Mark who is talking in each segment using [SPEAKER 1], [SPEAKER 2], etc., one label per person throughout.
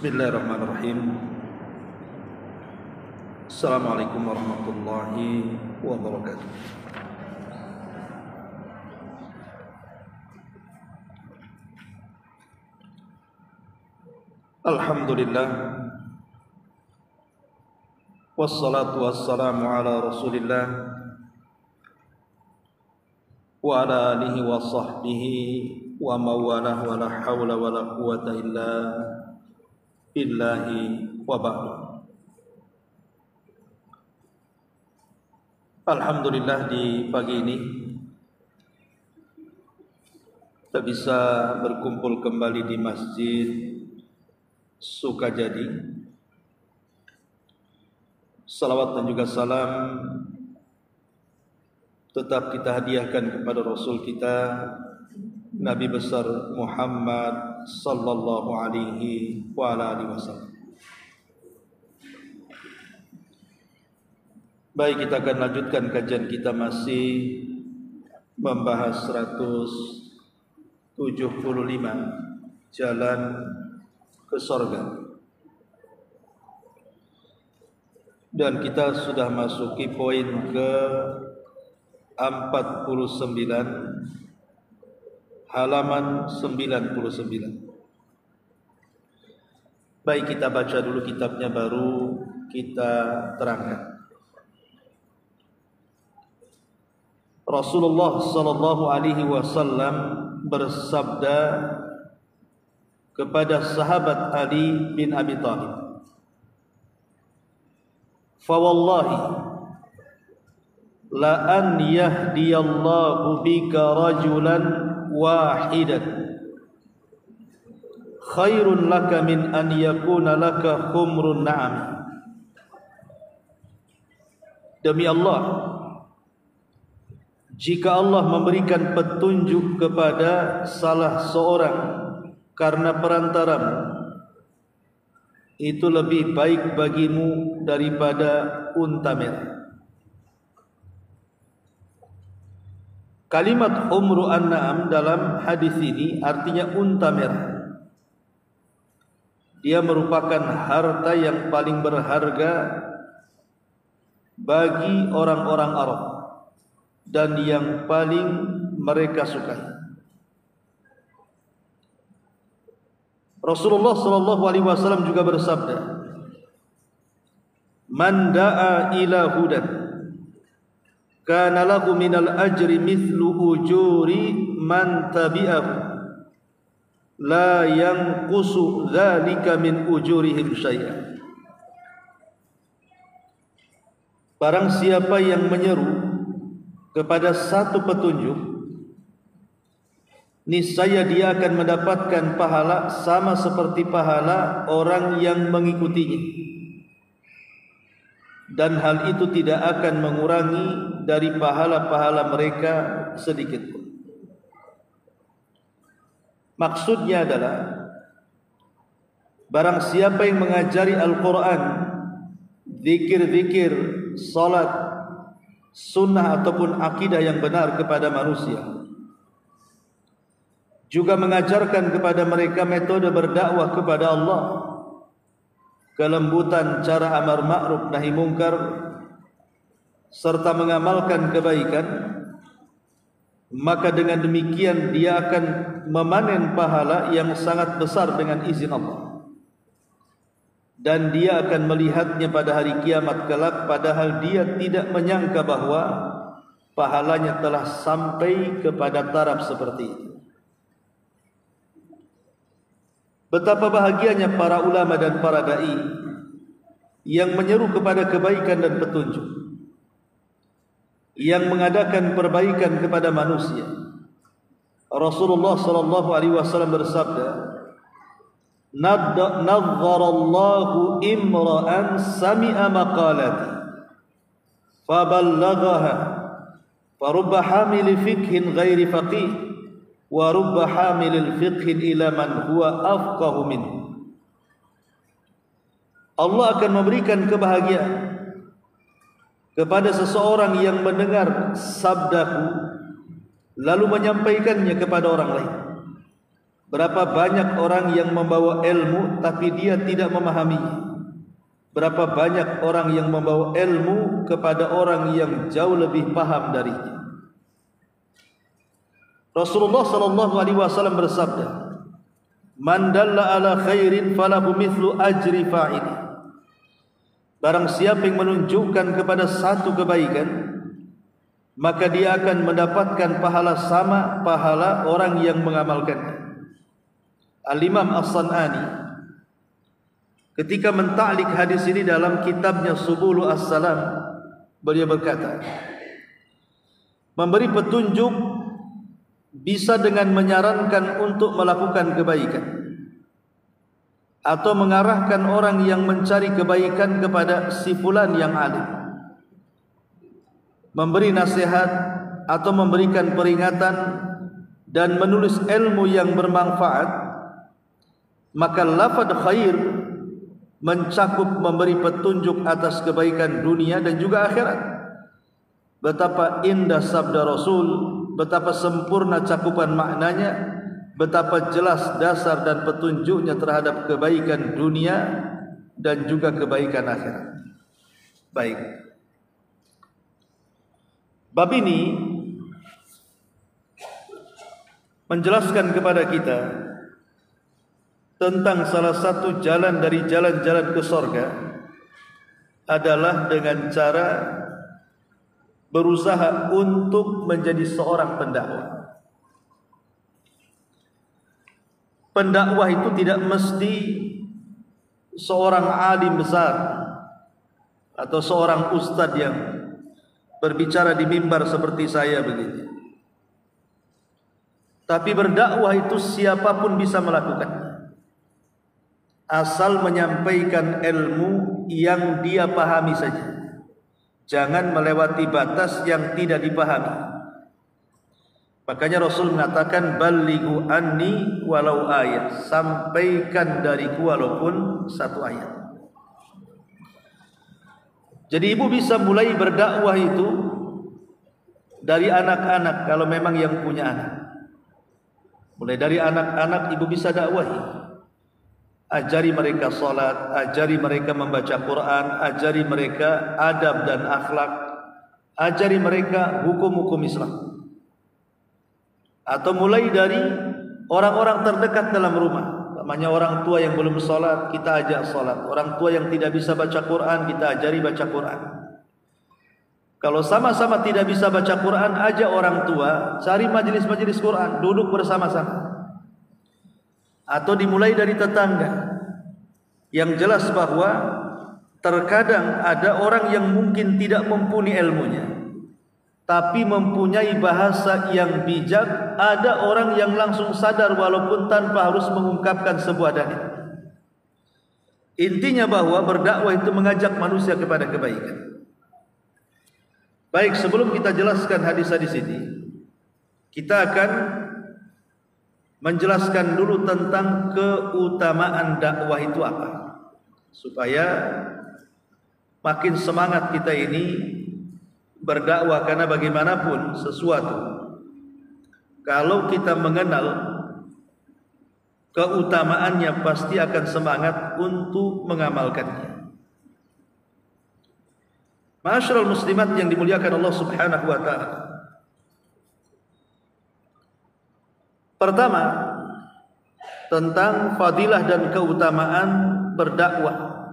[SPEAKER 1] Bismillahirrahmanirrahim. Assalamualaikum warahmatullahi wabarakatuh. Alhamdulillah, wassalatu wassalamu ala Rasulillah wa ala alihi wa sahbihi wa mawalah wa la hawla wa la quwata illa billahi wa ba'du. Alhamdulillah, di pagi ini kita bisa berkumpul kembali di Masjid Sukajadi. Salawat dan juga salam tetap kita hadiahkan kepada Rasul kita, Nabi besar Muhammad sallallahu alaihi wa ala alihi wasallam. Baik, kita akan lanjutkan kajian kita, masih membahas 175 jalan ke surga. Dan kita sudah masuki poin ke 49, halaman 99. Baik, kita baca dulu kitabnya, baru kita terangkan. Rasulullah sallallahu alaihi wasallam bersabda kepada sahabat Ali bin Abi Thalib, "Fa wallahi la an yahdiyallahu bika rajulan wahidan khairun laka min an yakuna laka khumrun na'am." Demi Allah, jika Allah memberikan petunjuk kepada salah seorang karena perantaramu, itu lebih baik bagimu daripada unta merah. Kalimat humru an-na'am dalam hadis ini artinya unta merah. Dia merupakan harta yang paling berharga bagi orang-orang Arab dan yang paling mereka sukai. Rasulullah sallallahu alaihi wasallam juga bersabda, "Man da'a ila hudan kana lahu minal ajri mithlu ujuri man tabi'ahu la yanqusu dzalika min ujurihim syai'an." Barang siapa yang menyeru kepada satu petunjuk, niscaya dia akan mendapatkan pahala sama seperti pahala orang yang mengikutinya, dan hal itu tidak akan mengurangi dari pahala-pahala mereka sedikit pun. Maksudnya adalah, barang siapa yang mengajari Al-Quran, zikir-zikir, salat, sunnah ataupun akidah yang benar kepada manusia, juga mengajarkan kepada mereka metode berdakwah kepada Allah, kelembutan cara amar ma'ruf nahi mungkar, serta mengamalkan kebaikan, maka dengan demikian dia akan memanen pahala yang sangat besar dengan izin Allah, dan dia akan melihatnya pada hari kiamat kelak, padahal dia tidak menyangka bahwa pahalanya telah sampai kepada taraf seperti itu. Betapa bahagianya para ulama dan para dai yang menyeru kepada kebaikan dan petunjuk, yang mengadakan perbaikan kepada manusia. Rasulullah sallallahu alaihi wasallam bersabda, "Nadzarallahu imra'an sami'a maqalati faballaghaha farubba hamil fiqhin ghairi faqih wa rubba hamilil fiqhin ila man huwa afqahu min." Allah akan memberikan kebahagiaan kepada seseorang yang mendengar sabdaku lalu menyampaikannya kepada orang lain. Berapa banyak orang yang membawa ilmu tapi dia tidak memahaminya. Berapa banyak orang yang membawa ilmu kepada orang yang jauh lebih paham darinya. Rasulullah sallallahu alaihi wasallam bersabda, "Man dalla ala khairin falahu mithlu ajri fa'ili." Barang siapa yang menunjukkan kepada satu kebaikan, maka dia akan mendapatkan pahala sama pahala orang yang mengamalkannya. Al-Imam As-San'ani ketika menta'liq hadis ini dalam kitabnya Subulu As-Salam, beliau berkata, memberi petunjuk bisa dengan menyarankan untuk melakukan kebaikan atau mengarahkan orang yang mencari kebaikan kepada si fulan yang alim, memberi nasihat atau memberikan peringatan dan menulis ilmu yang bermanfaat. Maka lafaz khair mencakup memberi petunjuk atas kebaikan dunia dan juga akhirat. Betapa indah sabda Rasul, betapa sempurna cakupan maknanya, betapa jelas dasar dan petunjuknya terhadap kebaikan dunia dan juga kebaikan akhirat. Baik. Bab ini menjelaskan kepada kita tentang salah satu jalan dari jalan-jalan ke surga adalah dengan cara berusaha untuk menjadi seorang pendakwah. Pendakwah itu tidak mesti seorang alim besar atau seorang ustadz yang berbicara di mimbar seperti saya begini. Tapi berdakwah itu siapapun bisa melakukan, asal menyampaikan ilmu yang dia pahami saja. Jangan melewati batas yang tidak dipahami. Makanya Rasul mengatakan, "Ballighu anni walau ayat." Sampaikan dariku walaupun satu ayat. Jadi ibu bisa mulai berdakwah itu dari anak-anak kalau memang yang punya anak. Mulai dari anak-anak ibu bisa dakwahi. Ajari mereka salat, ajari mereka membaca Quran, ajari mereka adab dan akhlak, ajari mereka hukum-hukum Islam. Atau mulai dari orang-orang terdekat dalam rumah. Namanya orang tua yang belum salat, kita ajak salat. Orang tua yang tidak bisa baca Quran, kita ajari baca Quran. Kalau sama-sama tidak bisa baca Quran, ajak orang tua, cari majelis-majelis Quran, duduk bersama-sama. Atau dimulai dari tetangga. Yang jelas bahwa terkadang ada orang yang mungkin tidak mumpuni ilmunya, tapi mempunyai bahasa yang bijak. Ada orang yang langsung sadar walaupun tanpa harus mengungkapkan sebuah dalil. Intinya bahwa berdakwah itu mengajak manusia kepada kebaikan. Baik, sebelum kita jelaskan hadis-hadis ini, kita akan menjelaskan dulu tentang keutamaan dakwah itu apa, supaya makin semangat kita ini berdakwah. Karena bagaimanapun sesuatu, kalau kita mengenal keutamaannya, pasti akan semangat untuk mengamalkannya. Ma'asyiral muslimat yang dimuliakan Allah Subhanahu wa taala. Pertama, tentang fadilah dan keutamaan berdakwah.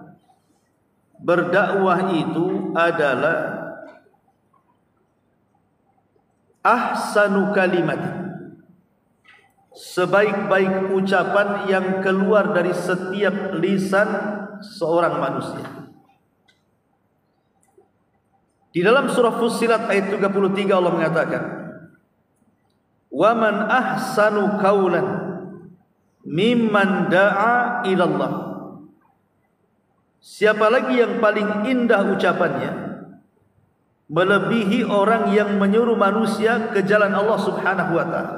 [SPEAKER 1] Berdakwah itu adalah ahsanu kalimat, sebaik-baik ucapan yang keluar dari setiap lisan seorang manusia. Di dalam surah Fussilat ayat 33 Allah mengatakan, "Wa man ahsanu qawlan mimman da'a ila Allah." Siapa lagi yang paling indah ucapannya melebihi orang yang menyuruh manusia ke jalan Allah Subhanahu wa taala.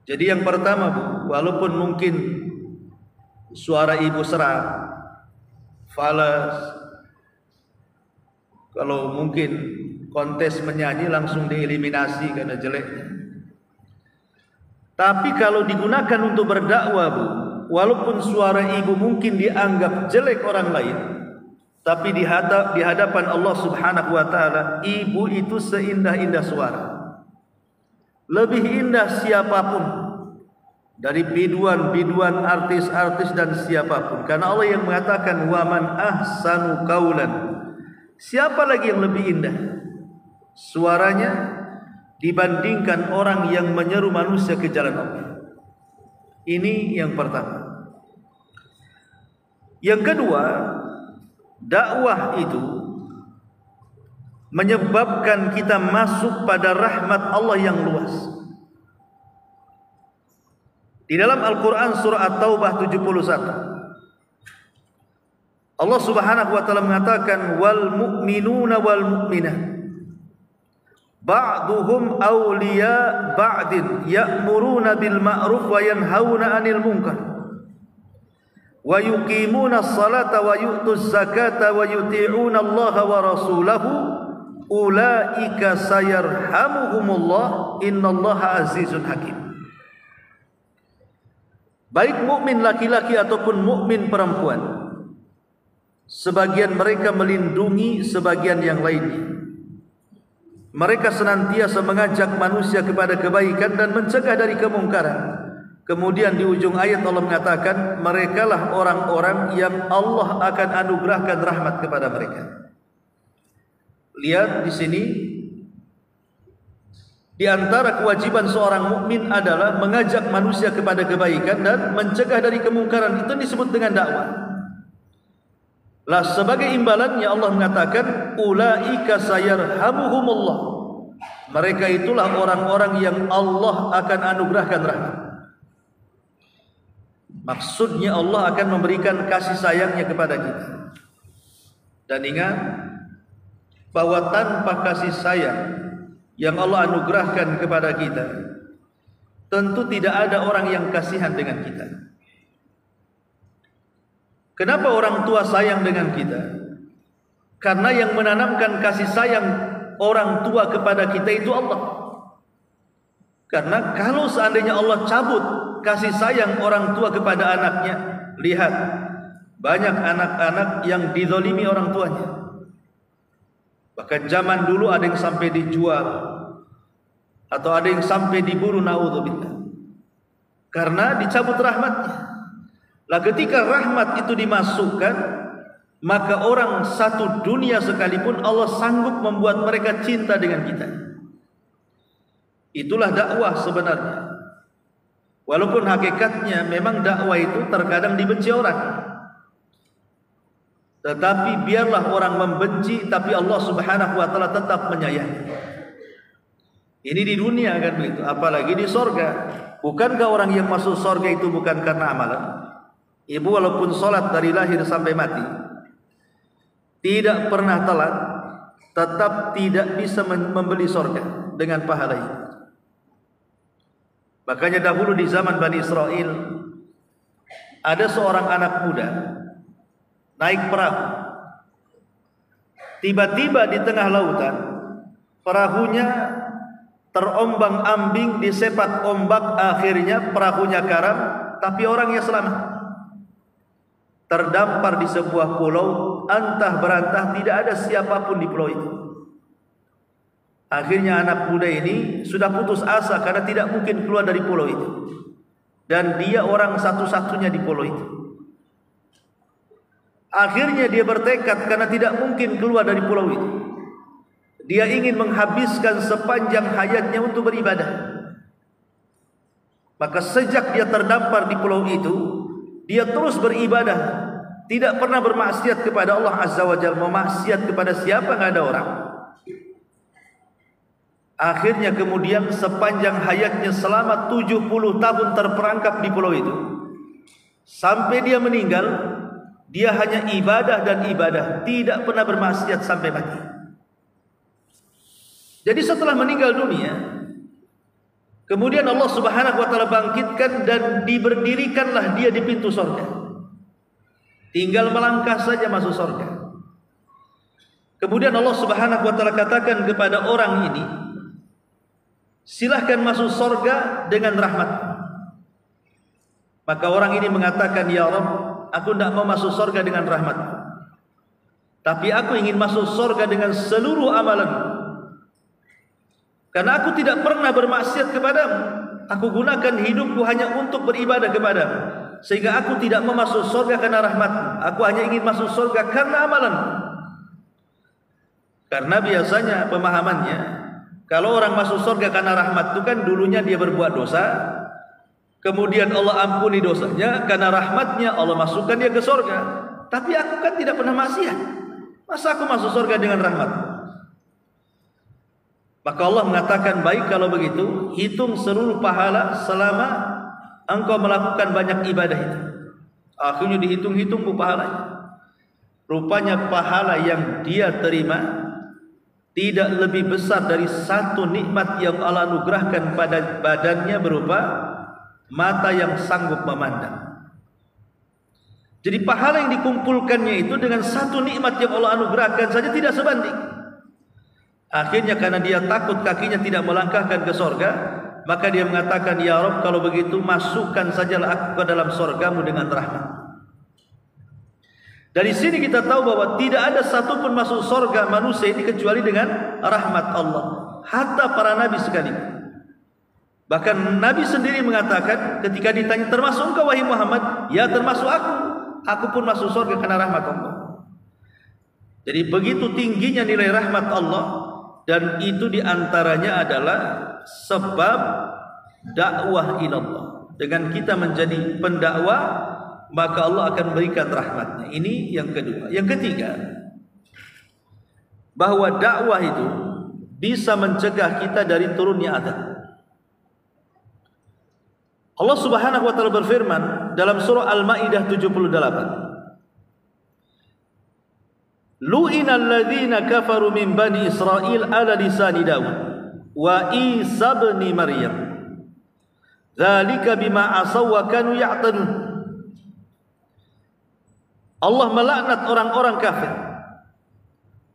[SPEAKER 1] Jadi yang pertama, Bu, walaupun mungkin suara ibu serak, falas, kalau mungkin kontes menyanyi langsung dieliminasi karena jeleknya. Tapi kalau digunakan untuk berdakwah, Bu, walaupun suara ibu mungkin dianggap jelek orang lain, tapi di hadapan Allah Subhanahu wa taala, ibu itu seindah-indah suara. Lebih indah siapapun dari biduan-biduan, artis-artis dan siapapun. Karena Allah yang mengatakan wa man ahsanu qaulan. Siapa lagi yang lebih indah suaranya dibandingkan orang yang menyeru manusia ke jalan Allah? Ini yang pertama. Yang kedua, dakwah itu menyebabkan kita masuk pada rahmat Allah yang luas. Di dalam Al-Quran surah At-Taubah 71, Allah Subhanahu wa taala mengatakan wal mu'minuna wal mu'minat ba'duhum awliya ba'din ya'muruna bil ma'ruf wa yanhauna 'anil munkar wa yuqimuna as-salata wa yu'tuz zakata wa yuti'una Allah wa rasulahu ulaika sayarhamuhumullah innallaha azizun hakim. Baik mukmin laki-laki ataupun mukmin perempuan, sebagian mereka melindungi sebagian yang lainnya. Mereka senantiasa mengajak manusia kepada kebaikan dan mencegah dari kemungkaran. Kemudian di ujung ayat Allah mengatakan, merekalah orang-orang yang Allah akan anugerahkan rahmat kepada mereka. Lihat di sini, di antara kewajiban seorang mukmin adalah mengajak manusia kepada kebaikan dan mencegah dari kemungkaran. Itu disebut dengan dakwah. Lah sebagai imbalannya Allah mengatakan ulaika sayarhamuhumullah. Mereka itulah orang-orang yang Allah akan anugerahkan rahmat. Maksudnya Allah akan memberikan kasih sayangnya kepada kita. Dan ingat bahwa tanpa kasih sayang yang Allah anugerahkan kepada kita, tentu tidak ada orang yang kasihan dengan kita. Kenapa orang tua sayang dengan kita? Karena yang menanamkan kasih sayang orang tua kepada kita itu Allah. Karena kalau seandainya Allah cabut kasih sayang orang tua kepada anaknya, lihat banyak anak-anak yang dizalimi orang tuanya. Bahkan zaman dulu ada yang sampai dijual atau ada yang sampai diburu, naudzubillah, karena dicabut rahmatnya. Lah ketika rahmat itu dimasukkan, maka orang satu dunia sekalipun Allah sanggup membuat mereka cinta dengan kita. Itulah dakwah sebenarnya. Walaupun hakikatnya memang dakwah itu terkadang dibenci orang, tetapi biarlah orang membenci, tapi Allah Subhanahu wa taala tetap menyayangi. Ini di dunia kan begitu, apalagi di sorga. Bukankah orang yang masuk sorga itu bukan karena amalan? Ibu walaupun sholat dari lahir sampai mati, tidak pernah telat, tetap tidak bisa membeli sorga dengan pahala itu. Makanya dahulu di zaman Bani Israel, ada seorang anak muda naik perahu. Tiba-tiba di tengah lautan, perahunya terombang-ambing, disepak ombak, akhirnya perahunya karam, tapi orangnya selamat. Terdampar di sebuah pulau, antah berantah tidak ada siapapun di pulau itu. Akhirnya anak muda ini sudah putus asa karena tidak mungkin keluar dari pulau itu, dan dia orang satu-satunya di pulau itu. Akhirnya dia bertekad karena tidak mungkin keluar dari pulau itu, dia ingin menghabiskan sepanjang hayatnya untuk beribadah. Maka sejak dia terdampar di pulau itu, dia terus beribadah, tidak pernah bermaksiat kepada Allah Azza wa Jalla. Memaksiat kepada siapa? Nggak ada orang. Akhirnya kemudian sepanjang hayatnya selama 70 tahun terperangkap di pulau itu, sampai dia meninggal, dia hanya ibadah dan ibadah, tidak pernah bermaksiat sampai mati. Jadi setelah meninggal dunia, kemudian Allah Subhanahu wa taala bangkitkan dan diberdirikanlah dia di pintu surga. Tinggal melangkah saja masuk surga. Kemudian Allah Subhanahu wa taala katakan kepada orang ini, silahkan masuk surga dengan rahmat. Maka orang ini mengatakan, ya Rabb, aku tidak mau masuk surga dengan rahmat-Mu, tapi aku ingin masuk surga dengan seluruh amalan, karena aku tidak pernah bermaksiat kepadamu. Aku gunakan hidupku hanya untuk beribadah kepadamu, sehingga aku tidak mau masuk surga karena rahmat-Mu. Aku hanya ingin masuk surga karena amalan. Karena biasanya pemahamannya, kalau orang masuk surga karena rahmat itu kan dulunya dia berbuat dosa, kemudian Allah ampuni dosanya, karena rahmatnya Allah masukkan dia ke surga. Tapi aku kan tidak pernah maksiat, masa aku masuk surga dengan rahmat? Maka Allah mengatakan, baik kalau begitu, hitung seluruh pahala selama engkau melakukan banyak ibadah itu. Akhirnya dihitung-hitung pahalanya. Rupanya pahala yang dia terima tidak lebih besar dari satu nikmat yang Allah anugerahkan pada badannya berupa mata yang sanggup memandang. Jadi pahala yang dikumpulkannya itu dengan satu nikmat yang Allah anugerahkan saja tidak sebanding. Akhirnya karena dia takut kakinya tidak melangkahkan ke sorga, maka dia mengatakan, ya Rabb, kalau begitu masukkan sajalah aku ke dalam sorgamu dengan rahmat. Dari sini kita tahu bahwa tidak ada satupun masuk sorga manusia ini kecuali dengan rahmat Allah. Hatta para nabi sekalipun. Bahkan Nabi sendiri mengatakan ketika ditanya, termasuk engkau wahai Muhammad? Ya, termasuk aku. Aku pun masuk surga karena rahmat Allah. Jadi begitu tingginya nilai rahmat Allah, dan itu diantaranya adalah sebab dakwah ilallah. Dengan kita menjadi pendakwah, maka Allah akan berikan rahmatnya. Ini yang kedua. Yang ketiga, bahwa dakwah itu bisa mencegah kita dari turunnya azab. Allah Subhanahu wa taala berfirman dalam surah Al-Maidah 78, Lu'inal ladzina kafaru min bani Israil ala lisani Daud wa Isa ibn Maryam dzalika bima asaw wa kanu ya'tadun. Allah melaknat orang-orang kafir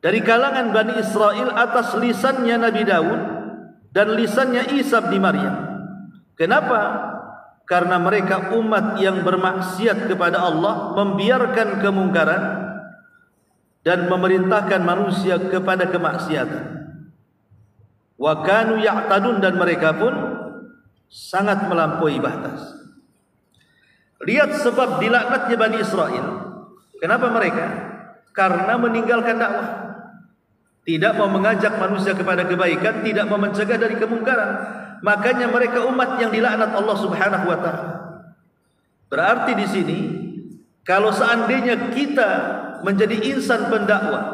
[SPEAKER 1] dari kalangan Bani Israel atas lisannya Nabi Daud dan lisannya Isa bin Maryam. Kenapa? Karena mereka umat yang bermaksiat kepada Allah, membiarkan kemungkaran dan memerintahkan manusia kepada kemaksiatan. Wa kanu ya'tadun, dan mereka pun sangat melampaui batas. Lihat sebab dilaknatnya Bani Israel. Kenapa mereka? Karena meninggalkan dakwah, tidak mau mengajak manusia kepada kebaikan, tidak mau mencegah dari kemungkaran. Makanya mereka umat yang dilaknat Allah Subhanahu wa taala. Berarti di sini, kalau seandainya kita menjadi insan pendakwah,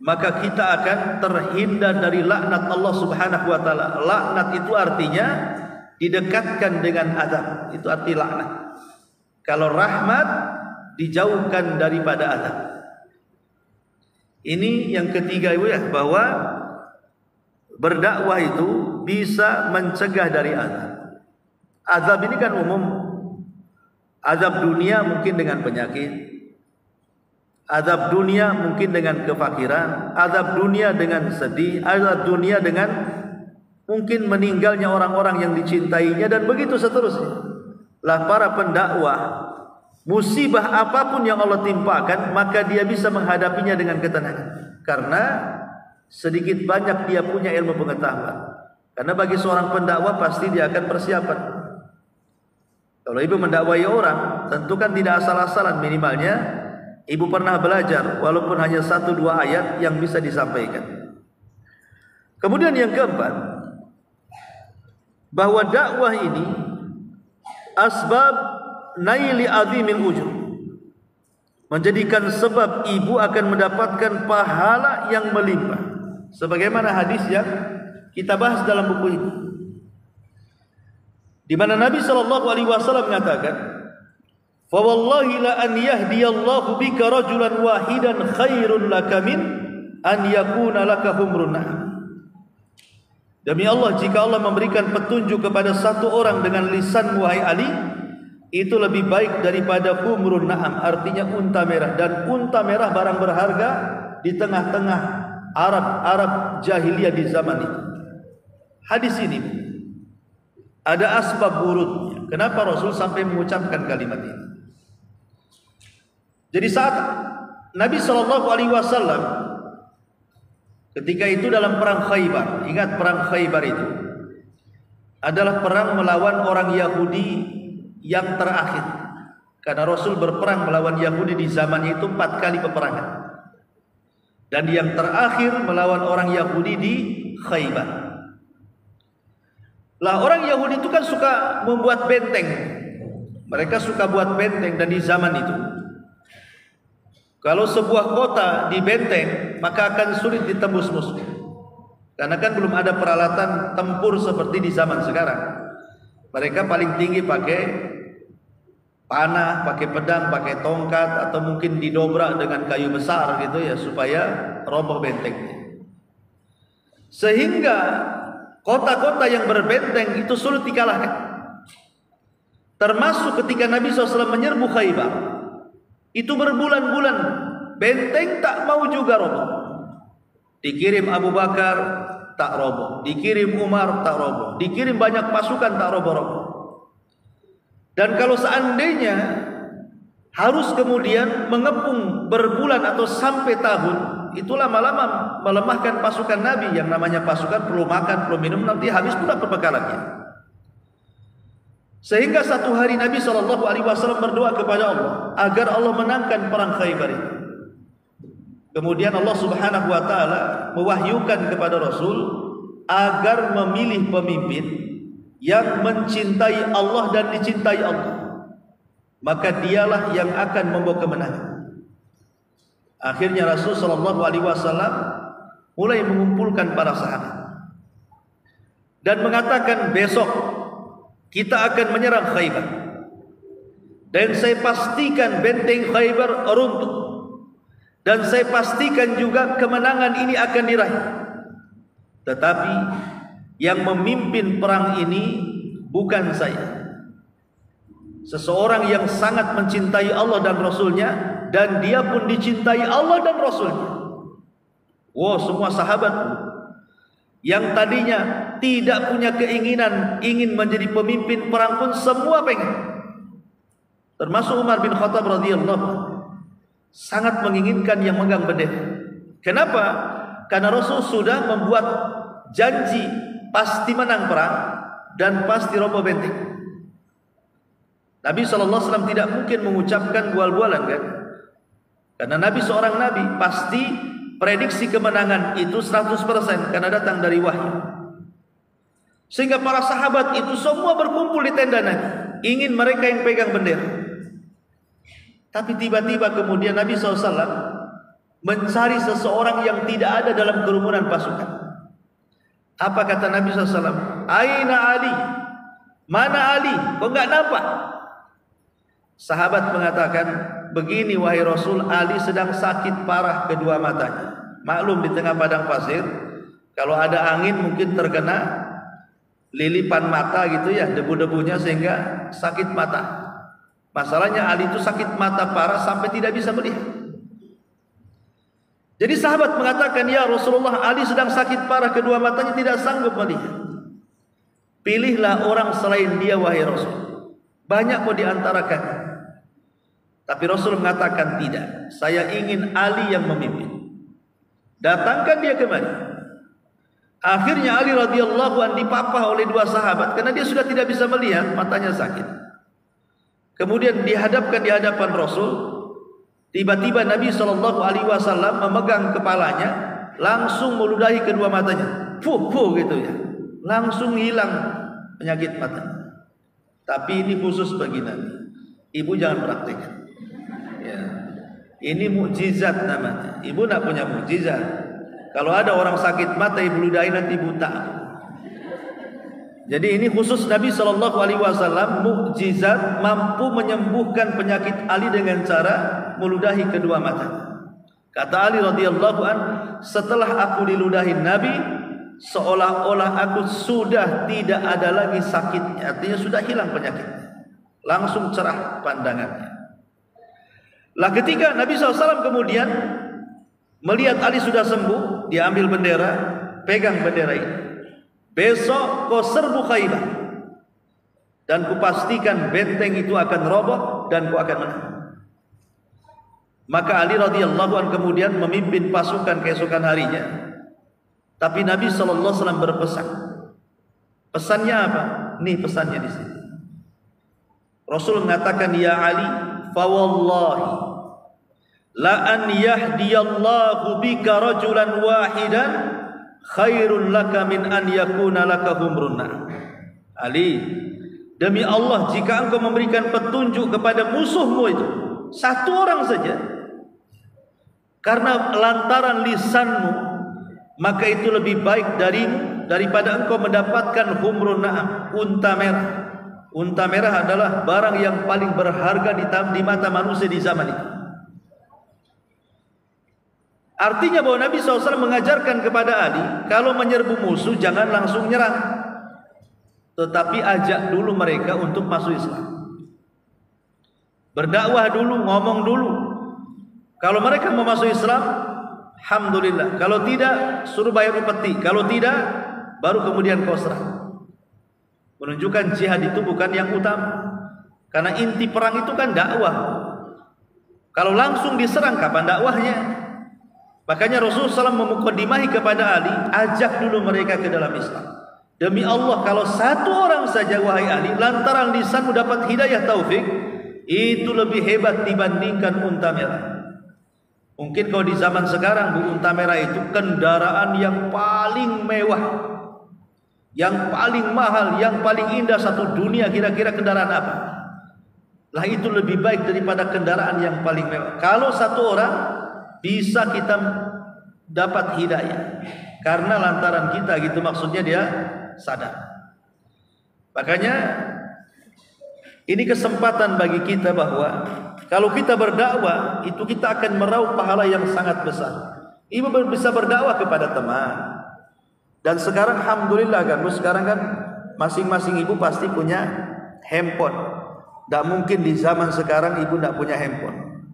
[SPEAKER 1] maka kita akan terhindar dari laknat Allah Subhanahu wa taala. Laknat itu artinya didekatkan dengan azab. Itu arti laknat. Kalau rahmat, dijauhkan daripada azab. Ini yang ketiga, ya, bahwa berdakwah itu bisa mencegah dari azab. Azab ini kan umum. Azab dunia mungkin dengan penyakit, azab dunia mungkin dengan kefakiran, azab dunia dengan sedih, azab dunia dengan mungkin meninggalnya orang-orang yang dicintainya, dan begitu seterusnya. Lah para pendakwah, musibah apapun yang Allah timpakan, maka dia bisa menghadapinya dengan ketenangan, karena sedikit banyak dia punya ilmu pengetahuan. Karena bagi seorang pendakwah pasti dia akan persiapan. Kalau ibu mendakwai orang, tentu kan tidak asal-asalan. Minimalnya ibu pernah belajar, walaupun hanya 1-2 ayat yang bisa disampaikan. Kemudian yang keempat, bahwa dakwah ini asbab naili azimil ujur, menjadikan sebab ibu akan mendapatkan pahala yang melimpah, sebagaimana hadis yang kita bahas dalam buku ini, di mana Nabi SAW mengatakan, fa wallahi la an yahdiyallahu bika rajulan wahidan khairun laka min an yakuna laka humrun na'am. Demi Allah, jika Allah memberikan petunjuk kepada satu orang dengan lisan wahai Ali, itu lebih baik daripada humrun na'am, artinya unta merah. Dan unta merah barang berharga di tengah-tengah Arab jahiliyah di zaman itu. Hadis ini ada asbab wurudnya. Kenapa Rasul sampai mengucapkan kalimat ini? Jadi saat Nabi SAW ketika itu dalam perang Khaybar, ingat perang Khaybar itu adalah perang melawan orang Yahudi yang terakhir, karena Rasul berperang melawan Yahudi di zaman itu 4 kali peperangan, dan yang terakhir melawan orang Yahudi di Khaybar. Lah orang Yahudi itu kan suka membuat benteng, mereka suka buat benteng, dan di zaman itu kalau sebuah kota dibenteng maka akan sulit ditembus musuh, karena kan belum ada peralatan tempur seperti di zaman sekarang. Mereka paling tinggi pakai panah, pakai pedang, pakai tongkat, atau mungkin didobrak dengan kayu besar gitu ya, supaya roboh bentengnya. Sehingga kota-kota yang berbenteng itu sulit dikalahkan. Termasuk ketika Nabi SAW menyerbu Khaybar, itu berbulan-bulan benteng tak mau juga roboh. Dikirim Abu Bakar tak roboh, dikirim Umar tak roboh, dikirim banyak pasukan tak roboh-roboh. Dan kalau seandainya harus kemudian mengepung berbulan atau sampai tahun, itu lama-lama melemahkan pasukan Nabi. Yang namanya pasukan perlu makan, perlu minum, nanti habis pula perbekalannya. Sehingga satu hari Nabi SAW berdoa kepada Allah agar Allah menangkan perang Khaybar itu. Kemudian Allah Subhanahu wa taala mewahyukan kepada Rasul agar memilih pemimpin yang mencintai Allah dan dicintai Allah, maka dialah yang akan membawa kemenangan. Akhirnya Rasul sallallahu alaihi wasallam mulai mengumpulkan para sahabat dan mengatakan, besok kita akan menyerang Khaybar, dan saya pastikan benteng Khaybar runtuh, dan saya pastikan juga kemenangan ini akan diraih. Tetapi yang memimpin perang ini bukan saya, seseorang yang sangat mencintai Allah dan Rasulnya, dan dia pun dicintai Allah dan Rasulnya. Wow, semua sahabat yang tadinya tidak punya keinginan ingin menjadi pemimpin perang pun semua pengen. Termasuk Umar bin Khattab radhiyallahu anhu sangat menginginkan yang megang bendera. Kenapa? Karena Rasul sudah membuat janji pasti menang perang dan pasti roboh benteng. Nabi SAW tidak mungkin mengucapkan bual-bualan kan? Karena Nabi seorang Nabi, pasti prediksi kemenangan itu 100% karena datang dari wahyu. Sehingga para sahabat itu semua berkumpul di tenda Nabi, ingin mereka yang pegang bendera. Tapi tiba-tiba kemudian Nabi SAW mencari seseorang yang tidak ada dalam kerumunan pasukan. Apa kata Nabi SAW? Aina Ali? Mana Ali? Kok enggak nampak? Sahabat mengatakan, begini wahai Rasul, Ali sedang sakit parah kedua matanya. Maklum di tengah padang pasir, kalau ada angin mungkin terkena lilipan mata gitu ya, debu-debunya, sehingga sakit mata. Masalahnya Ali itu sakit mata parah sampai tidak bisa melihat. Jadi sahabat mengatakan, ya Rasulullah, Ali sedang sakit parah kedua matanya, tidak sanggup melihat. Pilihlah orang selain dia wahai Rasul, banyak kok diantara kami. Tapi Rasul mengatakan, tidak, saya ingin Ali yang memimpin. Datangkan dia kemari. Akhirnya Ali radhiyallahu anhu dipapah oleh dua sahabat karena dia sudah tidak bisa melihat, matanya sakit. Kemudian dihadapkan di hadapan Rasul. Tiba-tiba Nabi SAW memegang kepalanya, langsung meludahi kedua matanya. Fuh gitu ya. Langsung hilang penyakit mata. Tapi ini khusus bagi Nabi. Ibu jangan praktekkan. Ya. Ini mukjizat namanya. Ibu nak punya mukjizat. Kalau ada orang sakit mata ibu ludahi nanti buta. Jadi ini khusus Nabi SAW, mukjizat, mampu menyembuhkan penyakit Ali dengan cara meludahi kedua mata. Kata Ali radhiyallahu an, setelah aku diludahi Nabi, seolah-olah aku sudah tidak ada lagi sakitnya, artinya sudah hilang penyakitnya, langsung cerah pandangannya. Lah ketika Nabi SAW kemudian melihat Ali sudah sembuh, dia ambil bendera, pegang bendera ini. Besok kau serbu Khaybar. dan kupastikan benteng itu akan roboh dan ku akan menang. Maka Ali radhiyallahu anhu kemudian memimpin pasukan keesokan harinya. Tapi Nabi sallallahu alaihi wasallam berpesan. Pesannya apa? Nih pesannya di sini. Rasul mengatakan, ya Ali, fa wallahi la an yahdiyallahu bika rajulan wahidan khairun laka min an yakuna laka humrun na'am. Ali, demi Allah, jika engkau memberikan petunjuk kepada musuhmu itu satu orang saja, karena lantaran lisanmu, maka itu lebih baik daripada engkau mendapatkan humrun na'am, unta merah. Unta merah adalah barang yang paling berharga di mata manusia di zaman itu. Artinya bahwa Nabi SAW mengajarkan kepada Ali, kalau menyerbu musuh jangan langsung nyerang, tetapi ajak dulu mereka untuk masuk Islam. Berdakwah dulu, ngomong dulu. Kalau mereka mau masuk Islam, alhamdulillah. Kalau tidak, suruh bayar upeti. Kalau tidak, baru kemudian kau serang. Menunjukkan jihad itu bukan yang utama. Karena inti perang itu kan dakwah. Kalau langsung diserang, kapan dakwahnya? Makanya Rasulullah SAW memukadimahi kepada Ali, ajak dulu mereka ke dalam Islam. Demi Allah, kalau satu orang saja wahai Ali, lantaran lisanmu dapat hidayah taufik, itu lebih hebat dibandingkan unta merah. Mungkin kalau di zaman sekarang, Bu, unta merah itu kendaraan yang paling mewah, yang paling mahal, yang paling indah satu dunia. Kira-kira kendaraan apa? Lah itu lebih baik daripada kendaraan yang paling mewah. Kalau satu orang bisa kita dapat hidayah karena lantaran kita, gitu maksudnya dia sadar. Makanya ini kesempatan bagi kita bahwa kalau kita berdakwah itu kita akan meraup pahala yang sangat besar. Ibu bisa berdakwah kepada teman. Dan sekarang alhamdulillah kan, sekarang kan masing-masing ibu pasti punya handphone. Tidak mungkin di zaman sekarang ibu tidak punya handphone.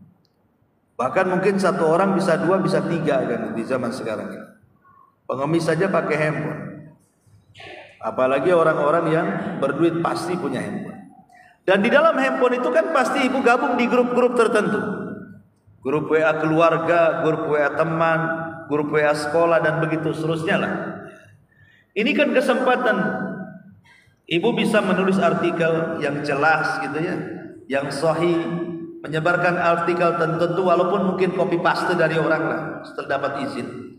[SPEAKER 1] Bahkan mungkin satu orang bisa dua, bisa tiga kan di zaman sekarang. Pengemis saja pakai handphone. Apalagi orang-orang yang berduit pasti punya handphone. Dan di dalam handphone itu kan pasti ibu gabung di grup-grup tertentu. Grup WA keluarga, grup WA teman, grup WA sekolah, dan begitu seterusnya lah. Ini kan kesempatan ibu bisa menulis artikel yang jelas gitu ya, yang sahih, menyebarkan artikel tertentu walaupun mungkin copy paste dari orang lah setelah dapat izin,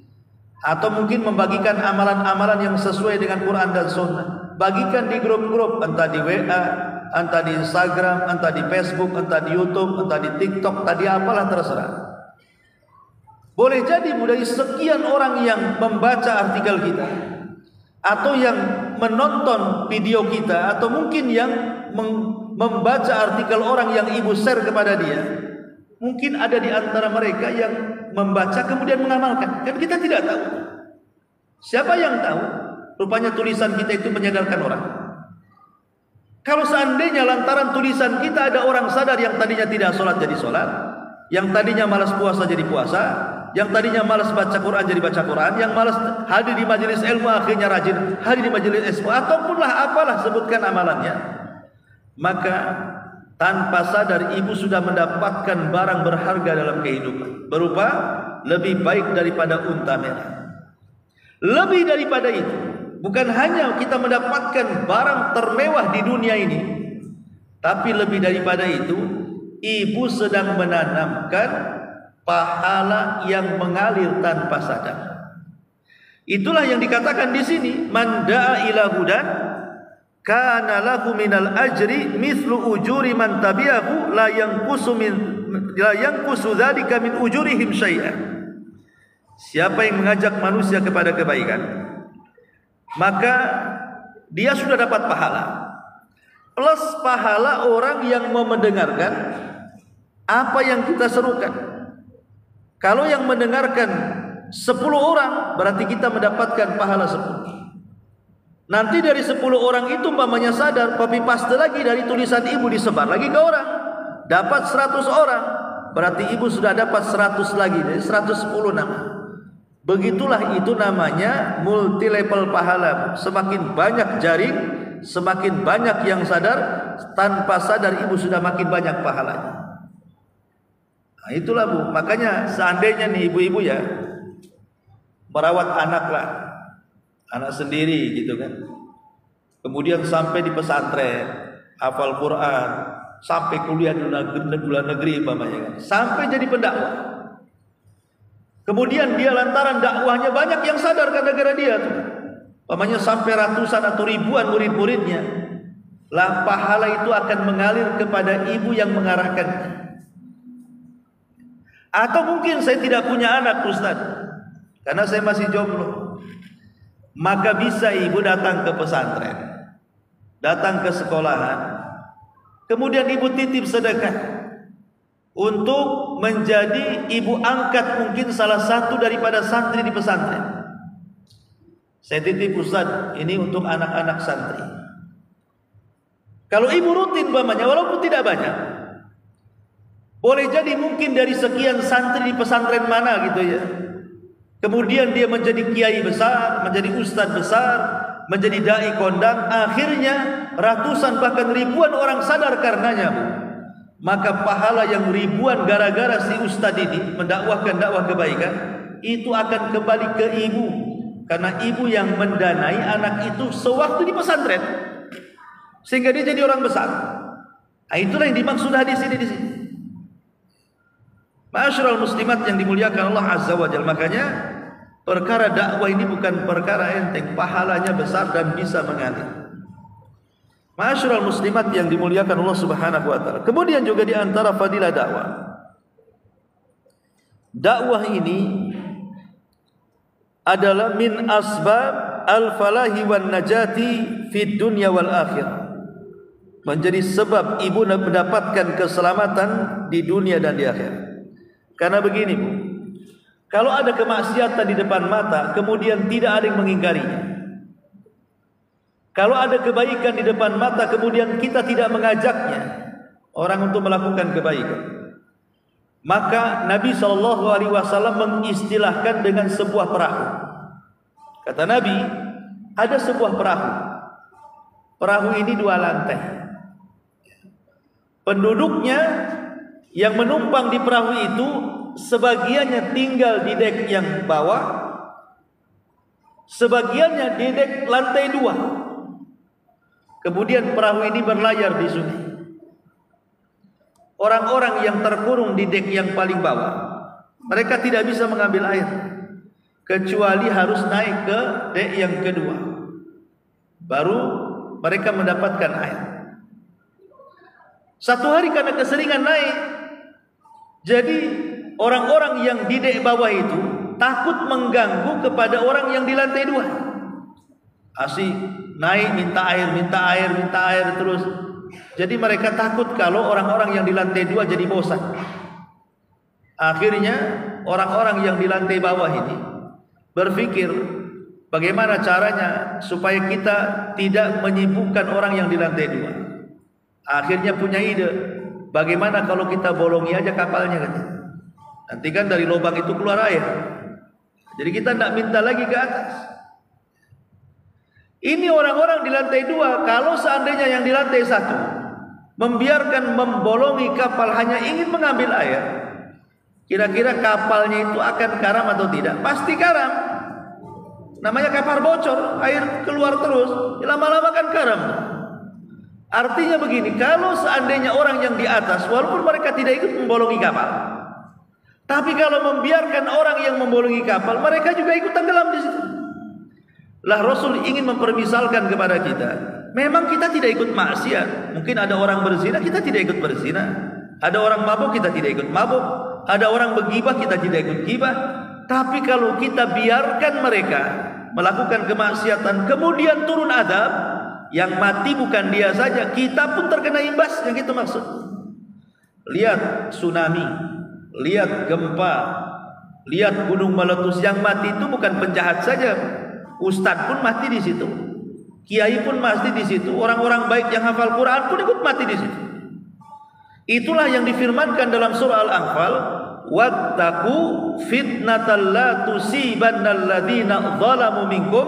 [SPEAKER 1] atau mungkin membagikan amalan-amalan yang sesuai dengan Quran dan Sunnah. Bagikan di grup-grup, entah di WA, entah di Instagram, entah di Facebook, entah di YouTube, entah di TikTok, tadi apalah terserah. Boleh jadi dari sekian orang yang membaca artikel kita, atau yang menonton video kita, atau mungkin yang membaca artikel orang yang ibu share kepada dia, mungkin ada di antara mereka yang membaca kemudian mengamalkan. Kan kita tidak tahu. Siapa yang tahu? Rupanya tulisan kita itu menyadarkan orang. Kalau seandainya lantaran tulisan kita ada orang sadar yang tadinya tidak sholat jadi sholat, yang tadinya malas puasa jadi puasa, yang tadinya malas baca Quran jadi baca Quran, yang malas hadir di majelis ilmu akhirnya rajin hadir di majelis ilmu, ataupun apalah sebutkan amalannya, maka tanpa sadar ibu sudah mendapatkan barang berharga dalam kehidupan, berupa lebih baik daripada unta merah. Lebih daripada itu, bukan hanya kita mendapatkan barang termewah di dunia ini, tapi lebih daripada itu, ibu sedang menanamkan pahala yang mengalir tanpa sadar. Itulah yang dikatakan di sini, man da'a ila hudan kana lahu minal ajri mithlu ujuri man tabi'ahu la yanqusu dzalika min ujurihim syai'an. Siapa yang mengajak manusia kepada kebaikan, maka dia sudah dapat pahala plus pahala orang yang mau mendengarkan apa yang kita serukan. Kalau yang mendengarkan 10 orang, berarti kita mendapatkan pahala 10. Nanti dari 10 orang itu umpamanya sadar, copy paste lagi dari tulisan ibu disebar lagi ke orang, dapat 100 orang, berarti ibu sudah dapat 100 lagi, jadi 110 nama. Begitulah itu namanya multi level pahala. Semakin banyak jaring, semakin banyak yang sadar, tanpa sadar ibu sudah makin banyak pahalanya. Nah, itulah Bu, makanya seandainya nih ibu-ibu ya merawat anak lah, anak sendiri gitu kan, kemudian sampai di pesantren, hafal Quran, sampai kuliah di luar negeri umpamanya kan, sampai jadi pendakwah. Kemudian dia lantaran dakwahnya banyak yang sadar gara-gara dia tuh. Umpamanya sampai ratusan atau ribuan murid-muridnya. Lah pahala itu akan mengalir kepada ibu yang mengarahkannya. Atau mungkin saya tidak punya anak Ustaz, karena saya masih jomblo. Maka bisa ibu datang ke pesantren, datang ke sekolahan, kemudian ibu titip sedekah untuk menjadi ibu angkat mungkin salah satu daripada santri di pesantren. Saya titip Ustaz, ini untuk anak-anak santri. Kalau ibu rutin umpamanya, walaupun tidak banyak, boleh jadi mungkin dari sekian santri di pesantren mana gitu ya, kemudian dia menjadi kiai besar, menjadi ustadz besar, menjadi dai kondang, akhirnya ratusan bahkan ribuan orang sadar karenanya. Maka pahala yang ribuan gara-gara si ustadz ini mendakwahkan dakwah kebaikan itu akan kembali ke ibu, karena ibu yang mendanai anak itu sewaktu di pesantren sehingga dia jadi orang besar. Nah, itulah yang dimaksud hadis ini di sini. Ma'asyiral muslimat yang dimuliakan Allah Azza wa Jalla, makanya perkara dakwah ini bukan perkara enteng, pahalanya besar dan bisa mengalir. Ma'asyiral muslimat yang dimuliakan Allah Subhanahu wa taala. Kemudian juga di antara fadilah dakwah. Dakwah ini adalah min asbab al-falahi wan najati fid dunya wal akhirah. Menjadi sebab ibu mendapatkan keselamatan di dunia dan di akhirat. Karena begini Bu, kalau ada kemaksiatan di depan mata, kemudian tidak ada yang mengingkarinya. Kalau ada kebaikan di depan mata, kemudian kita tidak mengajaknya orang untuk melakukan kebaikan, maka Nabi SAW mengistilahkan dengan sebuah perahu. Kata Nabi, ada sebuah perahu. Perahu ini 2 lantai. Penduduknya yang menumpang di perahu itu sebagiannya tinggal di dek yang bawah, sebagiannya di dek lantai 2. Kemudian perahu ini berlayar di sungai. Orang-orang yang terkurung di dek yang paling bawah, mereka tidak bisa mengambil air, kecuali harus naik ke dek yang kedua, baru mereka mendapatkan air. Satu hari karena keseringan naik, jadi orang-orang yang di dek bawah itu takut mengganggu kepada orang yang di lantai 2. Asik naik minta air terus. Jadi mereka takut kalau orang-orang yang di lantai 2 jadi bosan. Akhirnya orang-orang yang di lantai bawah ini berpikir bagaimana caranya supaya kita tidak menyibukkan orang yang di lantai 2. Akhirnya punya ide, bagaimana kalau kita bolongi aja kapalnya katanya. Nanti kan dari lubang itu keluar air. Jadi kita tidak minta lagi ke atas. Ini orang-orang di lantai 2, kalau seandainya yang di lantai 1 membiarkan membolongi kapal hanya ingin mengambil air, kira-kira kapalnya itu akan karam atau tidak? Pasti karam. Namanya kapal bocor, air keluar terus, lama-lama kan karam. Artinya begini, kalau seandainya orang yang di atas, walaupun mereka tidak ikut membolongi kapal, tapi kalau membiarkan orang yang membolongi kapal, mereka juga ikut tenggelam di situ. Lah Rasul ingin mempermisalkan kepada kita, memang kita tidak ikut maksiat. Mungkin ada orang berzina, kita tidak ikut berzina. Ada orang mabuk, kita tidak ikut mabuk. Ada orang bergibah, kita tidak ikut gibah. Tapi kalau kita biarkan mereka melakukan kemaksiatan, kemudian turun adab, yang mati bukan dia saja, kita pun terkena imbas. Yang itu maksud. Lihat tsunami, lihat gempa, lihat gunung meletus. Yang mati itu bukan penjahat saja, ustadz pun mati di situ, kiai pun mati di situ, orang-orang baik yang hafal Quran pun ikut mati di situ. Itulah yang difirmankan dalam surah Al-Anfal, wattaqu fitnatal la tusibannal ladzina zalamu minkum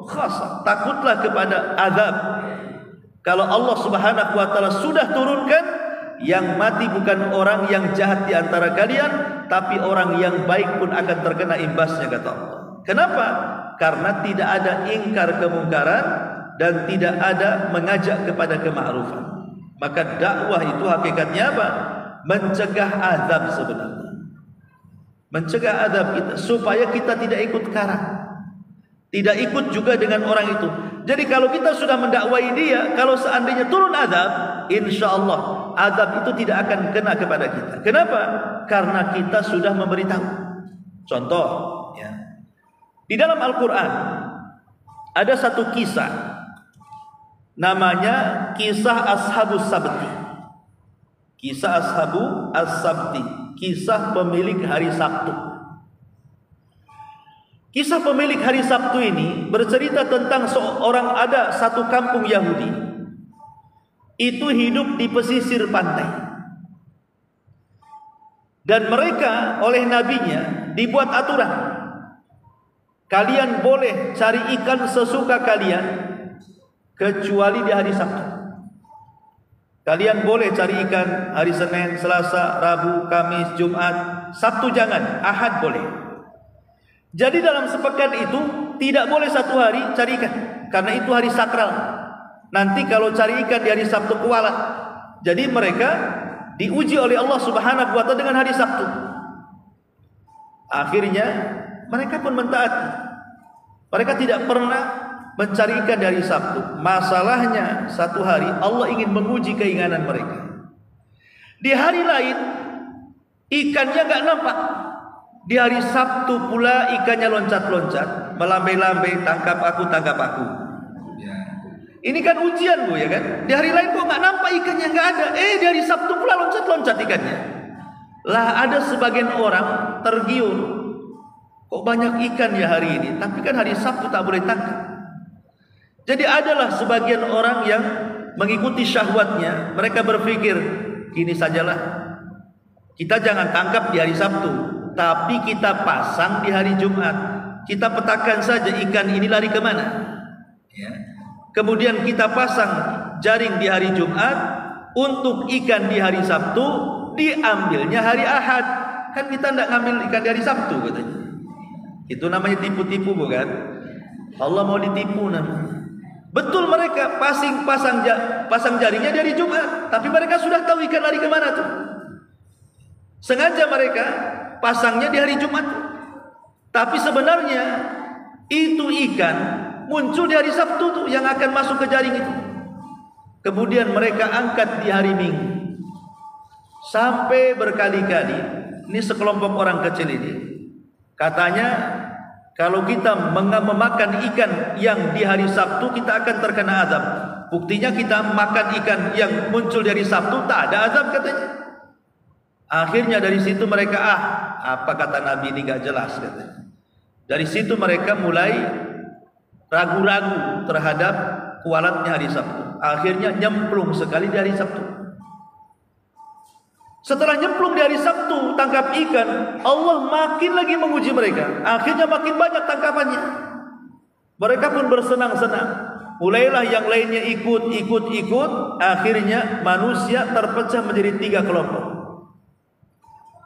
[SPEAKER 1] khassa. Takutlah kepada azab Kalau Allah Subhanahu wa taala sudah turunkan, yang mati bukan orang yang jahat di antara kalian, tapi orang yang baik pun akan terkena imbasnya, kata Allah. Kenapa? Karena tidak ada ingkar kemungkaran dan tidak ada mengajak kepada kema'rufan. Maka dakwah itu hakikatnya apa? Mencegah azab sebenarnya. Mencegah azab kita supaya kita tidak ikut karam. Tidak ikut juga dengan orang itu. Jadi kalau kita sudah mendakwai dia, kalau seandainya turun azab, insyaallah azab itu tidak akan kena kepada kita. Kenapa? Karena kita sudah memberitahu. Contoh, ya. Di dalam Al-Quran ada satu kisah, namanya kisah Ashabus Sabti. Kisah Ashabu As-Sabti, kisah pemilik hari Sabtu. Kisah pemilik hari Sabtu ini bercerita tentang ada satu kampung Yahudi. Itu hidup di pesisir pantai. Dan mereka oleh nabinya dibuat aturan. Kalian boleh cari ikan sesuka kalian kecuali di hari Sabtu. Kalian boleh cari ikan hari Senin, Selasa, Rabu, Kamis, Jumat. Sabtu jangan, Ahad boleh. Jadi dalam sepekan itu tidak boleh satu hari cari ikan, karena itu hari sakral. Nanti kalau cari ikan di hari Sabtu kualat. Jadi mereka diuji oleh Allah Subhanahu wa taala dengan hari Sabtu. Akhirnya mereka pun mentaati. Mereka tidak pernah mencari ikan dari Sabtu. Masalahnya satu hari Allah ingin menguji keinginan mereka. Di hari lain ikannya nggak nampak. Di hari Sabtu pula ikannya loncat-loncat, melambai-lambai, tangkap aku, tangkap aku. Ini kan ujian, Bu, ya kan? Di hari lain kok nggak nampak ikannya, nggak ada. Di hari Sabtu pula loncat-loncat ikannya. Lah ada sebagian orang tergiur. Kok banyak ikan ya hari ini? Tapi kan hari Sabtu tak boleh tangkap. Jadi adalah sebagian orang yang mengikuti syahwatnya. Mereka berpikir, gini sajalah, kita jangan tangkap di hari Sabtu, tapi kita pasang di hari Jumat. Kita petakan saja ikan ini lari kemana, ya. Kemudian kita pasang jaring di hari Jumat. Untuk ikan di hari Sabtu diambilnya hari Ahad. Kan kita tidak ngambil ikan di hari Sabtu, katanya. Itu namanya tipu-tipu, bukan? Allah mau ditipu namanya. Betul, mereka pasang jaringnya di hari Jumat, tapi mereka sudah tahu ikan lari kemana tuh. Sengaja mereka pasangnya di hari Jumat. Tapi sebenarnya itu ikan muncul di hari Sabtu tuh yang akan masuk ke jaring itu. Kemudian mereka angkat di hari Minggu. Sampai berkali-kali, ini sekelompok orang kecil ini, katanya kalau kita memakan ikan yang di hari Sabtu kita akan terkena azab. Buktinya kita makan ikan yang muncul dari Sabtu tak ada azab, katanya. Akhirnya dari situ mereka apa kata Nabi ini gak jelas, katanya. Dari situ mereka mulai ragu-ragu terhadap kualatnya hari Sabtu. Akhirnya nyemplung sekali di hari Sabtu. Setelah nyemplung di hari Sabtu tangkap ikan, Allah makin lagi menguji mereka. Akhirnya makin banyak tangkapannya. Mereka pun bersenang-senang. Mulailah yang lainnya ikut. Akhirnya manusia terpecah menjadi 3 kelompok.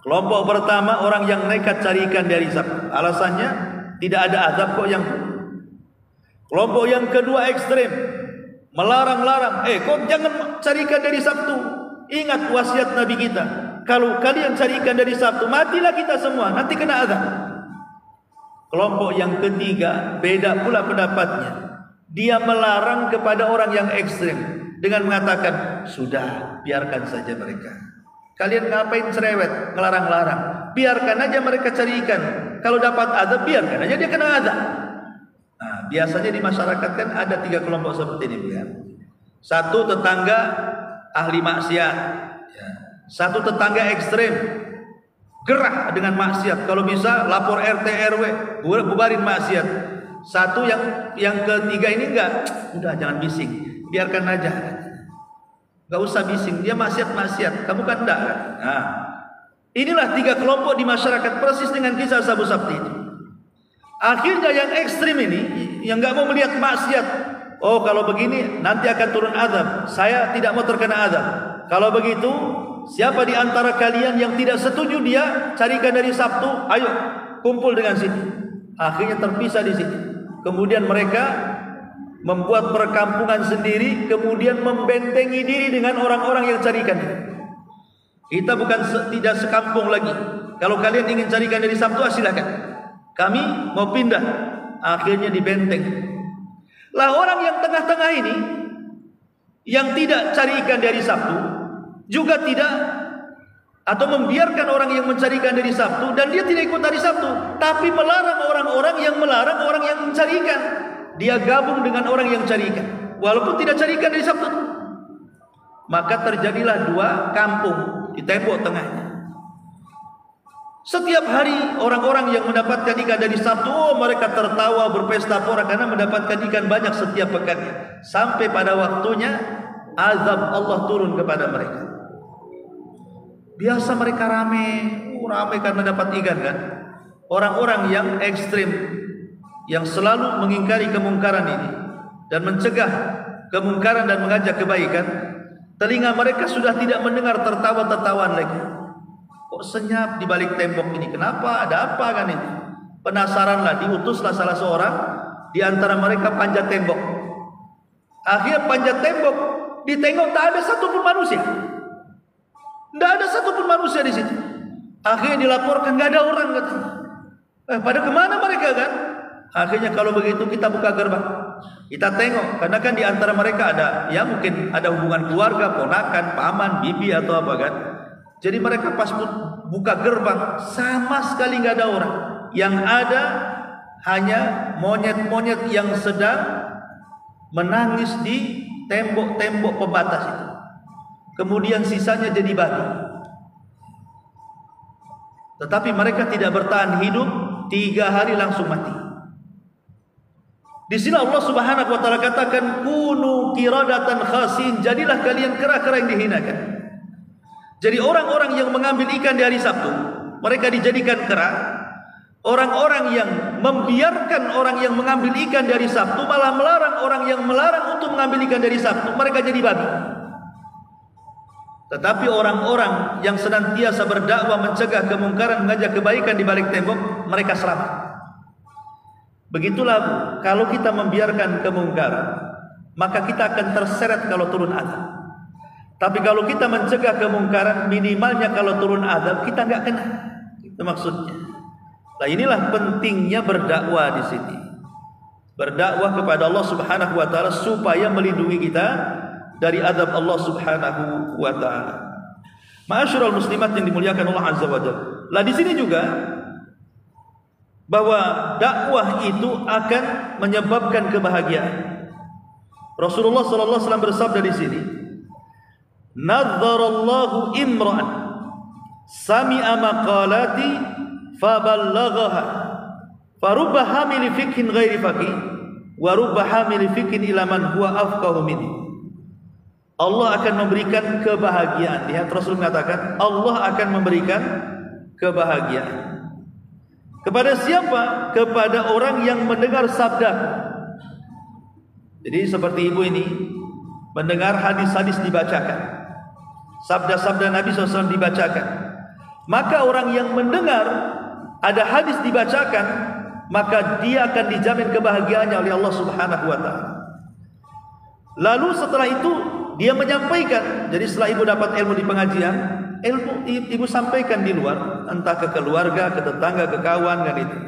[SPEAKER 1] Kelompok pertama orang yang nekat cari ikan dari Sabtu. Alasannya tidak ada azab kok yang. Kelompok yang kedua ekstrem, melarang-larang. Kok jangan cari ikan dari Sabtu. Ingat wasiat Nabi kita. Kalau kalian cari ikan dari Sabtu, matilah kita semua. Nanti kena azab. Kelompok yang ketiga beda pula pendapatnya. Dia melarang kepada orang yang ekstrem dengan mengatakan, sudah biarkan saja mereka. Kalian ngapain cerewet, ngelarang-larang? Biarkan aja mereka cari ikan. Kalau dapat azab, biarkan aja dia kena azab. Nah, biasanya di masyarakat kan ada 3 kelompok seperti ini, ya. Satu tetangga ahli maksiat, ya. Satu tetangga ekstrem, gerah dengan maksiat. Kalau bisa lapor RT RW, bubarin maksiat. Satu yang ketiga ini enggak, udah jangan bising, biarkan aja. Gak usah bising, dia maksiat, kamu kan enggak. Nah, inilah 3 kelompok di masyarakat persis dengan kisah Ashabus Sabti itu. Akhirnya yang ekstrim ini, yang gak mau melihat maksiat Oh, kalau begini nanti akan turun azab. Saya tidak mau terkena azab. Kalau begitu, siapa di antara kalian yang tidak setuju dia carikan dari Sabtu, ayo kumpul dengan sini. Akhirnya terpisah di sini. Kemudian mereka membuat perkampungan sendiri, kemudian membentengi diri dengan orang-orang yang carikan. Kita bukan tidak sekampung lagi. Kalau kalian ingin carikan dari Sabtu, silakan. Kami mau pindah. Akhirnya dibenteng. Lah orang yang tengah-tengah ini, yang tidak cari ikan dari Sabtu, juga tidak, atau membiarkan orang yang mencari ikan dari Sabtu, dan dia tidak ikut dari Sabtu, tapi melarang orang-orang yang melarang orang yang mencari ikan. Dia gabung dengan orang yang cari ikan, walaupun tidak cari ikan dari Sabtu. Maka terjadilah dua kampung di tembok tengahnya. Setiap hari orang-orang yang mendapatkan ikan dari Sabtu, oh mereka tertawa berpesta pora karena mendapatkan ikan banyak setiap pekannya. Sampai pada waktunya azab Allah turun kepada mereka. Biasa mereka ramai karena dapat ikan kan. Orang-orang yang ekstrim, yang selalu mengingkari kemungkaran ini dan mencegah kemungkaran dan mengajak kebaikan, telinga mereka sudah tidak mendengar tertawa-tertawaan lagi. Kok senyap di balik tembok ini? Kenapa? Ada apa kan ini? Penasaranlah, diutuslah salah seorang di antara mereka panjat tembok. Akhirnya panjat tembok, ditengok tak ada satupun manusia. Tidak ada satupun manusia di situ. Akhirnya dilaporkan nggak ada orang katanya. Pada kemana mereka kan? Akhirnya kalau begitu kita buka gerbang, kita tengok, karena kan di antara mereka ada, ya mungkin ada hubungan keluarga, ponakan, paman, bibi atau apa kan. Jadi mereka pas buka gerbang, sama sekali nggak ada orang. Yang ada hanya monyet-monyet yang sedang menangis di tembok-tembok pembatas itu. Kemudian sisanya jadi batu. Tetapi mereka tidak bertahan hidup, 3 hari langsung mati. Di sini Allah Subhanahu wa taala katakan, kunu qiradatan khasin, jadilah kalian kera-kera yang dihinakan. Jadi orang-orang yang mengambil ikan di hari Sabtu, mereka dijadikan kera. Orang-orang yang membiarkan orang yang mengambil ikan dari Sabtu, malah melarang orang yang melarang untuk mengambil ikan dari Sabtu, mereka jadi babi. Tetapi orang-orang yang senantiasa berdakwah, mencegah kemungkaran, mengajak kebaikan di balik tembok, mereka selamat. Begitulah kalau kita membiarkan kemungkaran, maka kita akan terseret kalau turun azab. Tapi kalau kita mencegah kemungkaran, minimalnya kalau turun azab kita nggak kena. Itu maksudnya. Nah, inilah pentingnya berdakwah di sini. Berdakwah kepada Allah Subhanahu wa taala supaya melindungi kita dari azab Allah Subhanahu wa taala. Ma'asyiral muslimat yang dimuliakan Allah Azza wa Jalla. Lah di sini juga bahwa dakwah itu akan menyebabkan kebahagiaan. Rasulullah sallallahu alaihi wasallam bersabda di sini, "Nadzarallahu imra'an sami'a maqalati faballaghaha farubba hamili fiqhin ghairi faqih wa rubba hamili fiqhin ila man huwa afqahu minhu." Allah akan memberikan kebahagiaan. Lihat Rasul mengatakan Allah akan memberikan kebahagiaan. Kepada siapa? Kepada orang yang mendengar sabda. Jadi seperti ibu ini mendengar hadis-hadis dibacakan, sabda-sabda Nabi SAW dibacakan, maka orang yang mendengar ada hadis dibacakan, maka dia akan dijamin kebahagiaannya oleh Allah Subhanahu wa taala. Lalu setelah itu dia menyampaikan. Jadi setelah ibu dapat ilmu di pengajian, ilmu ibu sampaikan di luar, entah ke keluarga, ke tetangga, ke kawan kan itu.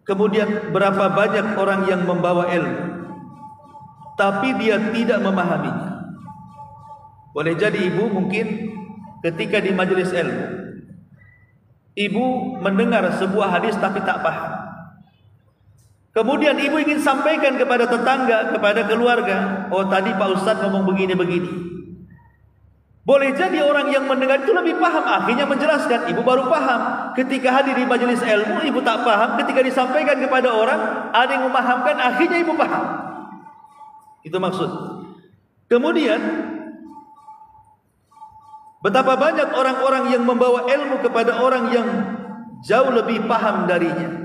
[SPEAKER 1] Kemudian berapa banyak orang yang membawa ilmu, tapi dia tidak memahaminya. Boleh jadi ibu mungkin ketika di majelis ilmu, ibu mendengar sebuah hadis tapi tak paham. Kemudian ibu ingin sampaikan kepada tetangga, kepada keluarga, oh tadi Pak Ustadz ngomong begini-begini. Boleh jadi orang yang mendengar itu lebih paham, akhirnya menjelaskan. Ibu baru paham. Ketika hadir di majelis ilmu, ibu tak paham. Ketika disampaikan kepada orang, ada yang memahamkan, akhirnya ibu paham. Itu maksud. Kemudian betapa banyak orang-orang yang membawa ilmu kepada orang yang jauh lebih paham darinya.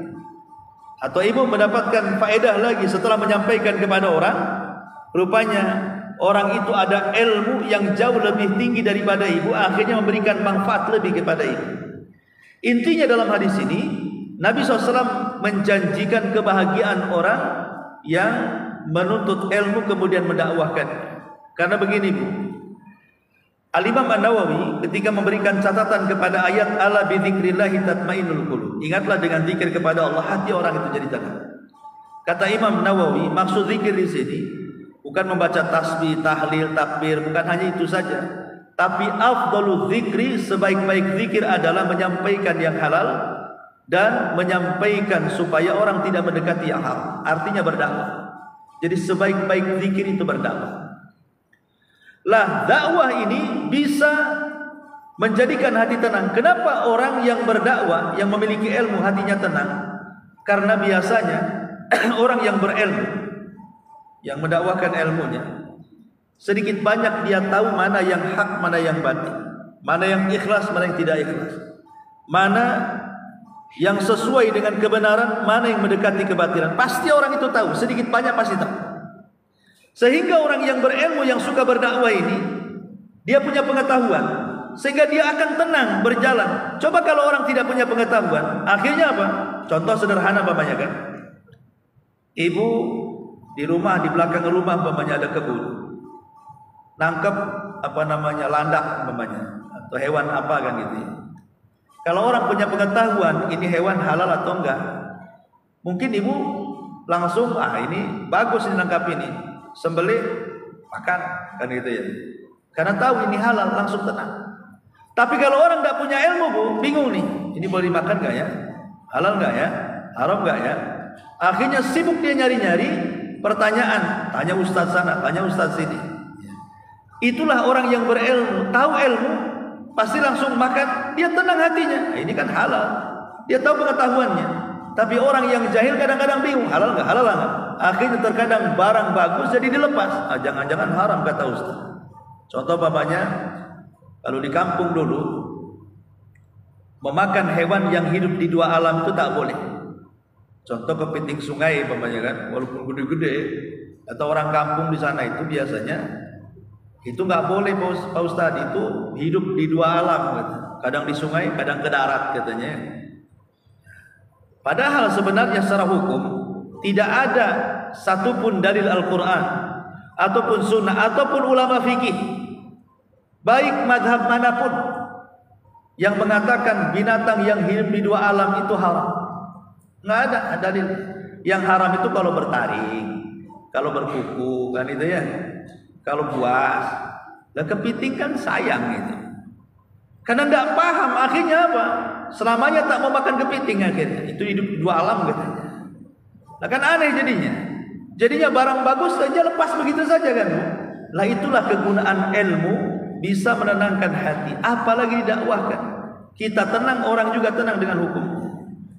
[SPEAKER 1] Atau ibu mendapatkan faedah lagi setelah menyampaikan kepada orang, Rupanya orang itu ada ilmu yang jauh lebih tinggi daripada ibu, akhirnya memberikan manfaat lebih kepada ibu. Intinya dalam hadis ini, Nabi SAW menjanjikan kebahagiaan orang yang menuntut ilmu kemudian mendakwahkan. Karena begini Bu, Al-Imam An-Nawawi ketika memberikan catatan kepada ayat ala bi dzikrillahi tatmainnul qulub, ingatlah dengan zikir kepada Allah hati orang itu jadi tenang. Kata Imam Nawawi, maksud zikir di sini bukan membaca tasbih, tahlil, takbir, bukan hanya itu saja. Tapi afdalul zikri, sebaik-baik zikir adalah menyampaikan yang halal dan menyampaikan supaya orang tidak mendekati yang haram. Artinya berdakwah. Jadi sebaik-baik zikir itu berdakwah. Lah dakwah ini bisa menjadikan hati tenang. Kenapa orang yang berdakwah, yang memiliki ilmu hatinya tenang? Karena biasanya orang yang berilmu, yang mendakwahkan ilmunya, sedikit banyak dia tahu mana yang hak, mana yang batil, mana yang ikhlas, mana yang tidak ikhlas, mana yang sesuai dengan kebenaran, mana yang mendekati kebatilan. Pasti orang itu tahu, sedikit banyak pasti tahu. Sehingga orang yang berilmu, yang suka berdakwah ini, dia punya pengetahuan, sehingga dia akan tenang berjalan. Coba kalau orang tidak punya pengetahuan, akhirnya apa? Contoh sederhana umpamanya kan, ibu di rumah, di belakang rumah umpamanya ada kebun, nangkep landak umpamanya, atau hewan apa kan gitu. Kalau orang punya pengetahuan ini hewan halal atau enggak, mungkin ibu langsung ini bagus ditangkap ini, sembelih makan kan gitu ya, karena tahu ini halal, langsung tenang. Tapi kalau orang tidak punya ilmu Bu, bingung nih, ini boleh dimakan enggak ya, halal enggak ya, haram enggak ya. Akhirnya sibuk dia nyari-nyari pertanyaan, tanya ustaz sana, tanya ustaz sini. Itulah orang yang berilmu, tahu ilmu, pasti langsung makan, dia tenang hatinya. Ini kan halal, dia tahu pengetahuannya. Tapi orang yang jahil kadang-kadang bingung, halal enggak, halal enggak. Akhirnya terkadang barang bagus jadi dilepas. Jangan-jangan haram kata ustaz. Contoh bapaknya, kalau di kampung dulu memakan hewan yang hidup di dua alam itu tak boleh. Contoh kepiting sungai bapaknya kan, walaupun gede-gede, atau orang kampung di sana itu biasanya itu nggak boleh Pak Ustadz, itu hidup di dua alam gitu. Kadang di sungai, kadang ke darat katanya. Padahal sebenarnya secara hukum tidak ada satupun dalil Al-Quran ataupun sunnah ataupun ulama fikih, baik madhab manapun, yang mengatakan binatang yang hidup di dua alam itu haram. Nggak ada dalil. Yang haram itu kalau bertaring, kalau berkuku kan itu ya, kalau buas. Lah kepiting kan sayang itu, karena tidak paham, akhirnya apa? Selamanya tak mau makan kepiting, akhirnya itu hidup di dua alam katanya. Nah kan aneh jadinya barang bagus saja lepas begitu saja kan. Lah itulah kegunaan ilmu, bisa menenangkan hati, apalagi didakwahkan. Kita tenang, orang juga tenang dengan hukum.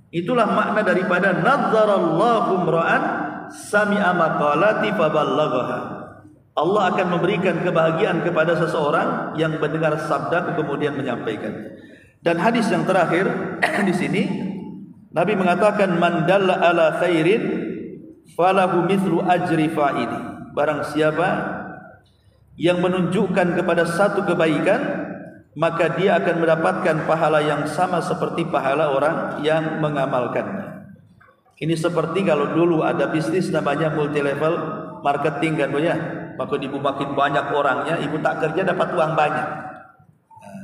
[SPEAKER 1] Itulah makna daripada nadzarallahu imra'an sami'a maqalati faballaghaha. Allah akan memberikan kebahagiaan kepada seseorang yang mendengar sabdaku kemudian menyampaikan. Dan hadis yang terakhir di sini Nabi mengatakan man dalla ala khairin falahu mithlu ajri fa'ili. Barang siapa yang menunjukkan kepada satu kebaikan, maka dia akan mendapatkan pahala yang sama seperti pahala orang yang mengamalkannya. Ini seperti kalau dulu ada bisnis namanya multi level marketing kan Bu ya. Maka ibu makin banyak orangnya, ibu tak kerja dapat uang banyak. Nah,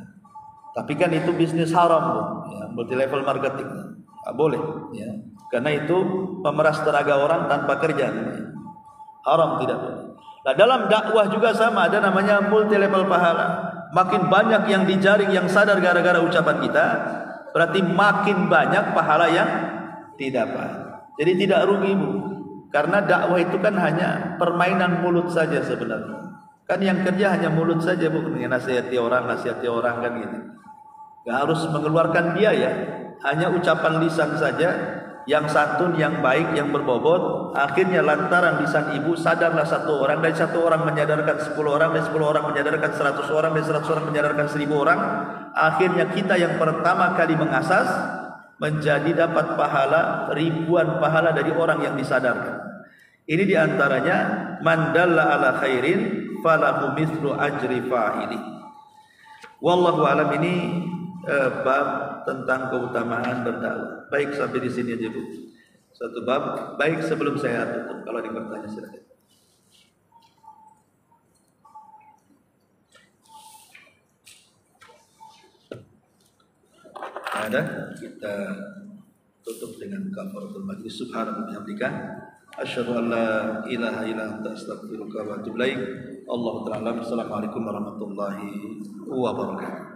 [SPEAKER 1] tapi kan itu bisnis haram Bu, ya, multi level marketing. Tak boleh ya. Karena itu memeras tenaga orang tanpa kerja. Haram, tidak boleh. Nah, dalam dakwah juga sama, ada namanya multi level pahala. Makin banyak yang dijaring, yang sadar gara-gara ucapan kita, berarti makin banyak pahala yang didapat. Jadi tidak rugi Bu, karena dakwah itu kan hanya permainan mulut saja sebenarnya. Kan yang kerja hanya mulut saja Bu, nasihati orang kan gitu. Gak harus mengeluarkan biaya, hanya ucapan lisan saja, yang santun, yang baik, yang berbobot. Akhirnya lantaran lisan ibu sadarlah satu orang, dari satu orang menyadarkan 10 orang, dari 10 orang menyadarkan 100 orang, dari 100 orang menyadarkan 1000 orang. Akhirnya kita yang pertama kali mengasas menjadi dapat pahala, ribuan pahala dari orang yang disadarkan. Ini diantaranya man dalla ala khairin falahu mithlu ajri fa'ili. Wallahu alam. Ini bab tentang keutamaan berdakwah. Baik, sampai di sini aja Bu. Satu bab. Baik, sebelum saya tutup, kalau ada yang bertanya silakan. Ada, kita tutup dengan kafaratul majlis. Subhanallahi wa bihamdika asyhadu an la ilaha illa anta astaghfiruka wa atubu ilaik. Allahu ta'ala. Assalamualaikum warahmatullahi wabarakatuh.